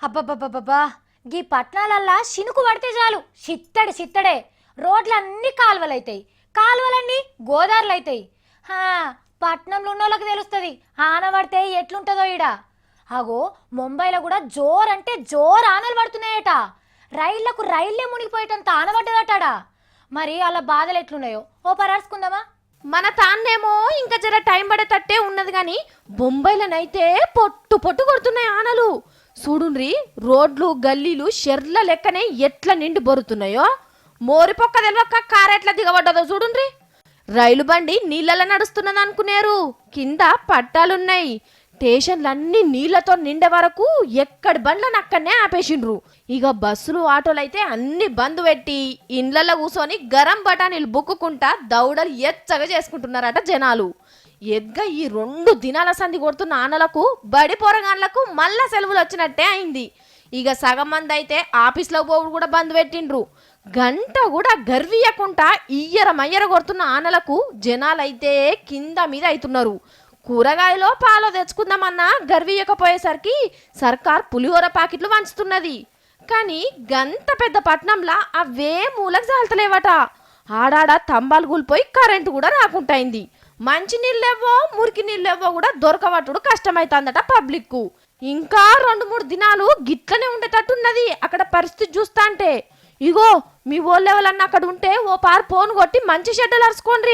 అబ్బబ్బబ్బబ్బా గీ పట్నాలల్లా శినుకు పడితే చాలు చిత్తడి చిత్తడే రోడ్లన్నీ కాలువలైతాయి, కాలువలన్నీ గోదారులైతాయి. హా, పట్నంలో ఉన్నోళ్ళకి తెలుస్తుంది ఆన పడితే ఎట్లుంటుందో ఈడ. అగో ముంబైలో కూడా జోరంటే జోరు ఆనలు పడుతున్నాయట. రైళ్లకు రైళ్లే మునిగిపోయేటంత ఆన పడ్డదటాడా. మరి అలా బాధలు ఎట్లున్నాయో ఓ పరార్చుకుందామా. మన తాన్నేమో ఇంకా జర టైం పడేటట్టే ఉన్నది గాని బొంబాయిలనైతే పొట్టు పొట్టు కొడుతున్నాయి ఆనలు. చూడుండ్రి, రోడ్లు గల్లీలు షెర్ల లెక్కనే ఎట్లా నిండి బొరుతున్నాయో. మోరిపొక్క తెలవక్క కారెట్లా దిగబడ్డదో చూడుండ్రి. రైలు బండి నీళ్ళలో నడుస్తున్నది అనుకునేరు, కింద పట్టాలున్నాయి. స్టేషన్లన్నీ నీళ్లతో నిండే వరకు ఎక్కడి బండ్లను అక్కడనే ఆపేసిండ్రు. ఇక బస్సులు ఆటోలైతే అన్ని బంద్ పెట్టి ఇండ్లలో కూర్చొని గరం బఠానీలు బుక్కుకుంటా దౌడలు ఎచ్చగా చేసుకుంటున్నారట జనాలు. ఎగ్గా ఈ 2 దినాల సంధి కొడుతున్న ఆనలకు బడి పోరగాన్లకు మళ్ళా సెలవులు వచ్చినట్టే అయింది. ఇక సగం మంది అయితే ఆఫీస్లో పోవుడు కూడా బంద్ పెట్టిండ్రు. గంట కూడా గర్వీయకుండా ఇయ్యర కొడుతున్న ఆనలకు జనాలైతే కింద మీద అవుతున్నారు. కూరగాయలో పాలో తెచ్చుకుందామన్నా గర్వీయకపోయేసరికి సర్కార్ పులిహోర ప్యాకెట్లు వంచుతున్నది. కానీ గంత పెద్ద పట్నంలా అవే మూలకు జాలతలేవట. ఆడాడ తంబాలు కూలిపోయి కరెంటు కూడా రాకుంటైంది. మంచి నీళ్ళెవ్వో మురికి నీళ్ళెవ్వో కూడా దొరకవట్టుడు కష్టమైతుందట పబ్లిక్. ఇంకా 2-3 దినాలు గిట్లనే ఉండేటట్టున్నది అక్కడ పరిస్థితి చూస్తా అంటే. ఇగో మీ ఓళ్ళెవలన్నా అక్కడ ఉంటే ఓ పారు ఫోన్ కొట్టి మంచి షెడ్డలు అరుచుకోండి.